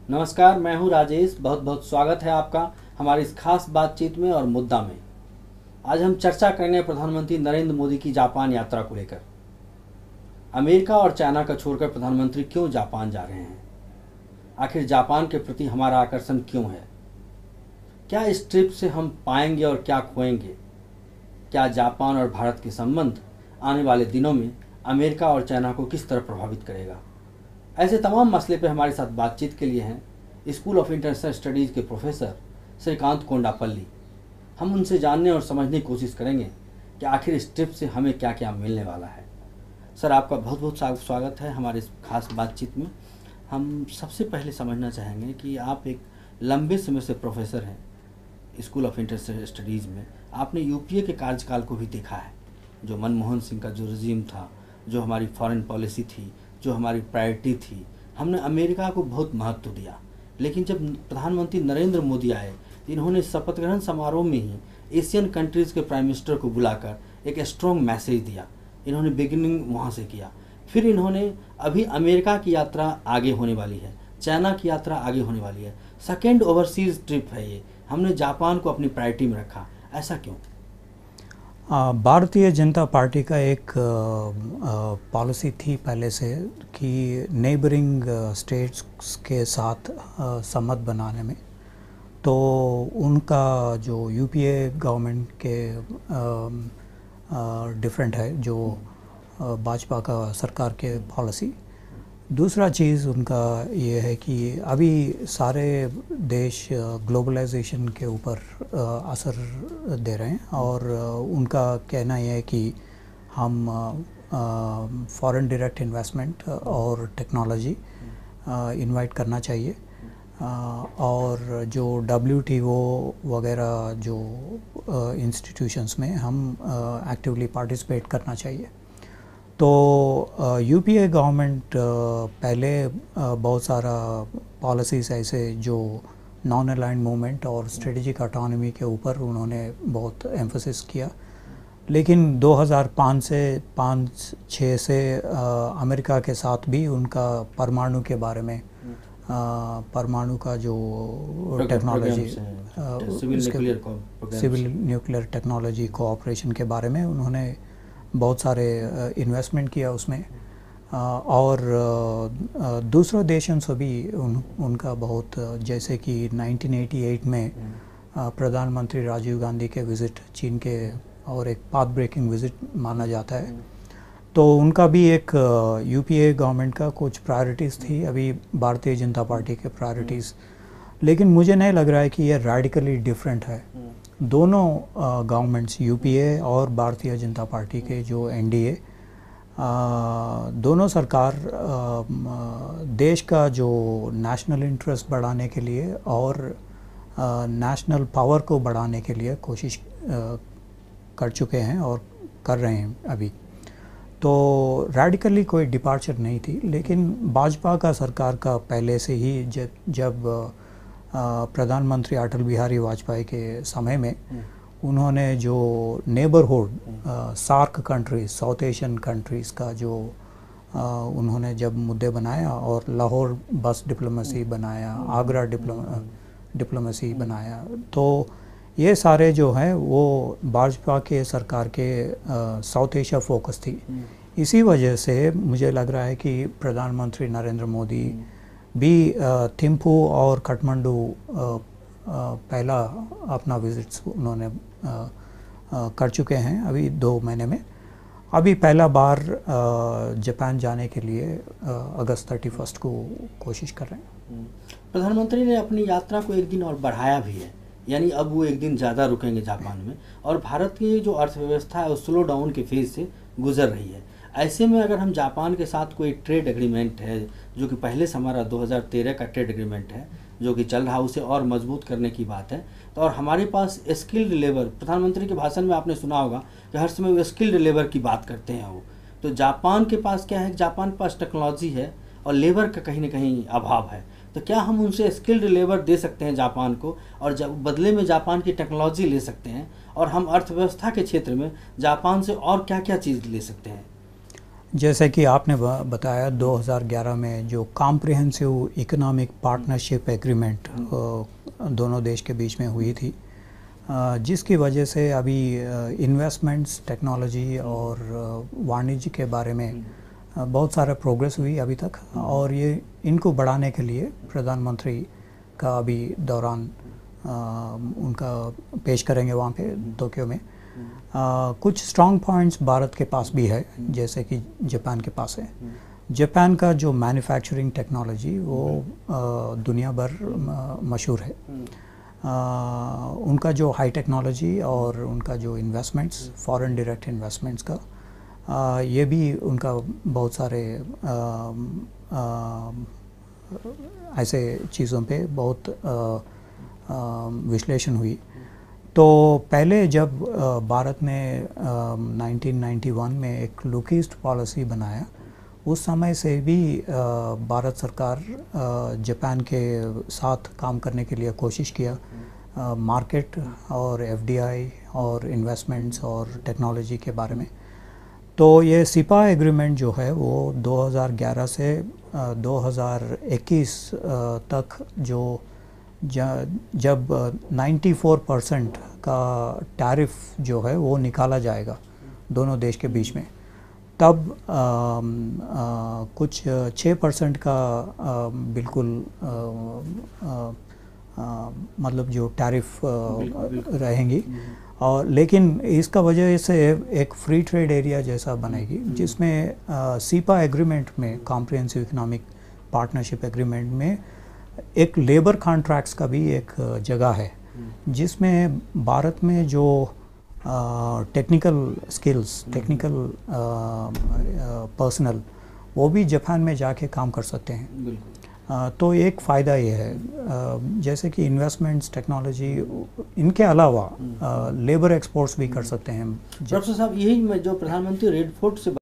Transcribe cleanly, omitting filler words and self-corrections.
नमस्कार, मैं हूं राजेश। बहुत बहुत स्वागत है आपका हमारी इस खास बातचीत में और मुद्दा में। आज हम चर्चा करेंगे प्रधानमंत्री नरेंद्र मोदी की जापान यात्रा को लेकर। अमेरिका और चाइना का छोड़कर प्रधानमंत्री क्यों जापान जा रहे हैं? आखिर जापान के प्रति हमारा आकर्षण क्यों है? क्या इस ट्रिप से हम पाएंगे और क्या खोएंगे? क्या जापान और भारत के संबंध आने वाले दिनों में अमेरिका और चाइना को किस तरह प्रभावित करेगा? ऐसे तमाम मसले पर हमारे साथ बातचीत के लिए हैं स्कूल ऑफ इंटरनेशनल स्टडीज़ के प्रोफेसर श्रीकांत कोंडापल्ली। हम उनसे जानने और समझने की कोशिश करेंगे कि आखिर इस ट्रिप से हमें क्या क्या मिलने वाला है। सर, आपका बहुत बहुत स्वागत है हमारे इस खास बातचीत में। हम सबसे पहले समझना चाहेंगे कि आप एक लंबे समय से प्रोफेसर हैं स्कूल ऑफ इंटरनेशनल स्टडीज़ में। आपने यूपीए के कार्यकाल को भी देखा है, जो मनमोहन सिंह का जो रजीम था, जो हमारी फॉरेन पॉलिसी थी, जो हमारी प्रायोरिटी थी। हमने अमेरिका को बहुत महत्व दिया, लेकिन जब प्रधानमंत्री नरेंद्र मोदी आए तो इन्होंने शपथ ग्रहण समारोह में ही एशियन कंट्रीज़ के प्राइम मिनिस्टर को बुलाकर एक स्ट्रॉन्ग मैसेज दिया। इन्होंने बिगिनिंग वहाँ से किया। फिर इन्होंने अभी अमेरिका की यात्रा आगे होने वाली है, चाइना की यात्रा आगे होने वाली है। सेकेंड ओवरसीज़ ट्रिप है ये। हमने जापान को अपनी प्रायोरिटी में रखा, ऐसा क्यों? भारतीय जनता पार्टी का एक पॉलिसी थी पहले से कि नेबरिंग स्टेट्स के साथ संबंध बनाने में। तो उनका जो यूपीए गवर्नमेंट के डिफरेंट है जो भाजपा का सरकार के पॉलिसी। दूसरा चीज़ उनका ये है कि अभी सारे देश ग्लोबलाइजेशन के ऊपर असर दे रहे हैं और उनका कहना यह है कि हम फॉरेन डायरेक्ट इन्वेस्टमेंट और टेक्नोलॉजी इनवाइट करना चाहिए और जो WTO वगैरह जो इंस्टीट्यूशंस में हम एक्टिवली पार्टिसिपेट करना चाहिए। तो यूपीए गवर्नमेंट पहले बहुत सारा पॉलिसीज़ ऐसे जो नॉन अलाइंड मूवमेंट और स्ट्रेटेजिक ऑटोनॉमी के ऊपर उन्होंने बहुत एम्फोसिस किया। लेकिन 2005 से 5-6 से अमेरिका के साथ भी उनका परमाणु के बारे में परमाणु का जो technology civil nuclear technology cooperation के बारे में उन्होंने बहुत सारे इन्वेस्टमेंट किया उसमें और दूसरे देशों से भी उनका बहुत, जैसे कि 1988 में प्रधानमंत्री राजीव गांधी के विज़िट चीन के और एक पाथ ब्रेकिंग विज़िट माना जाता है। तो उनका भी एक यूपीए गवर्नमेंट का कुछ प्रायोरिटीज़ थी, अभी भारतीय जनता पार्टी के प्रायोरिटीज़। लेकिन मुझे नहीं लग रहा है कि ये रेडिकली डिफरेंट है। दोनों गवर्नमेंट्स यूपीए और भारतीय जनता पार्टी के जो एनडीए दोनों सरकार देश का जो नेशनल इंटरेस्ट बढ़ाने के लिए और नेशनल पावर को बढ़ाने के लिए कोशिश कर चुके हैं और कर रहे हैं अभी। तो रेडिकली कोई डिपार्चर नहीं थी। लेकिन भाजपा का सरकार का पहले से ही जब प्रधानमंत्री अटल बिहारी वाजपेयी के समय में उन्होंने जो neighbourhood SAARC countries, south Asian countries का जो उन्होंने जब मुद्दे बनाया और लाहौर बस डिप्लोमेसी बनाया, आगरा डिप्लोमेसी बनाया, तो ये सारे जो हैं वो भाजपा के सरकार के साउथ एशिया फोकस थी। इसी वजह से मुझे लग रहा है कि प्रधानमंत्री नरेंद्र मोदी भी थिम्पू और काठमांडू पहला अपना विजिट्स उन्होंने कर चुके हैं अभी 2 महीने में। अभी पहला बार जापान जाने के लिए अगस्त 31 को कोशिश कर रहे हैं। प्रधानमंत्री ने अपनी यात्रा को एक दिन और बढ़ाया भी है, यानी अब वो एक दिन ज़्यादा रुकेंगे जापान में। और भारत की जो अर्थव्यवस्था है वो स्लो डाउन के फेज़ से गुजर रही है। ऐसे में अगर हम जापान के साथ कोई ट्रेड एग्रीमेंट है, जो कि पहले से हमारा 2013 का ट्रेड एग्रीमेंट है जो कि चल रहा, उसे और मजबूत करने की बात है। तो और हमारे पास स्किल्ड लेबर, प्रधानमंत्री के भाषण में आपने सुना होगा कि हर समय वो स्किल्ड लेबर की बात करते हैं वो। तो जापान के पास क्या है, जापान के पास टेक्नोलॉजी है और लेबर का कहीं ना कहीं अभाव है। तो क्या हम उनसे स्किल्ड लेबर दे सकते हैं जापान को, और जब बदले में जापान की टेक्नोलॉजी ले सकते हैं, और हम अर्थव्यवस्था के क्षेत्र में जापान से और क्या क्या चीज़ ले सकते हैं? जैसे कि आपने बताया 2011 में जो कॉम्प्रिहेंसिव इकोनॉमिक पार्टनरशिप एग्रीमेंट दोनों देश के बीच में हुई थी, जिसकी वजह से अभी इन्वेस्टमेंट्स, टेक्नोलॉजी और वाणिज्य के बारे में बहुत सारा प्रोग्रेस हुई अभी तक, और ये इनको बढ़ाने के लिए प्रधानमंत्री का अभी दौरान उनका पेश करेंगे वहाँ पे टोक्यो में। कुछ स्ट्रॉन्ग पॉइंट्स भारत के पास भी है, जैसे कि जापान के पास है। जापान का जो मैन्युफैक्चरिंग टेक्नोलॉजी वो दुनिया भर मशहूर है। उनका जो हाई टेक्नोलॉजी और उनका जो इन्वेस्टमेंट्स, फॉरेन डायरेक्ट इन्वेस्टमेंट्स का, ये भी उनका बहुत सारे ऐसे चीज़ों पे बहुत विश्लेषण हुई। तो पहले जब भारत ने 1991 में एक लुक ईस्ट पॉलिसी बनाया, उस समय से भी भारत सरकार जापान के साथ काम करने के लिए कोशिश किया, मार्केट और एफडीआई और इन्वेस्टमेंट्स और टेक्नोलॉजी के बारे में। तो ये सिपा एग्रीमेंट जो है वो 2011 से 2021 तक जो जब 94% का टैरिफ जो है वो निकाला जाएगा दोनों देश के बीच में, तब कुछ 6% का बिल्कुल मतलब जो टैरिफ रहेंगी, और लेकिन इसका वजह से एक फ्री ट्रेड एरिया जैसा बनेगी, जिसमें सीपा एग्रीमेंट में, कॉम्प्रिहेंसिव इकोनॉमिक पार्टनरशिप एग्रीमेंट में, एक लेबर कॉन्ट्रैक्ट्स का भी एक जगह है, जिसमें भारत में जो टेक्निकल स्किल्स, टेक्निकल पर्सनल, वो भी जापान में जाके काम कर सकते हैं। तो एक फ़ायदा ये है, जैसे कि इन्वेस्टमेंट्स, टेक्नोलॉजी, इनके अलावा लेबर एक्सपोर्ट्स भी कर सकते हैं। डॉक्टर साहब, यही जो प्रधानमंत्री रेड फोर्ट से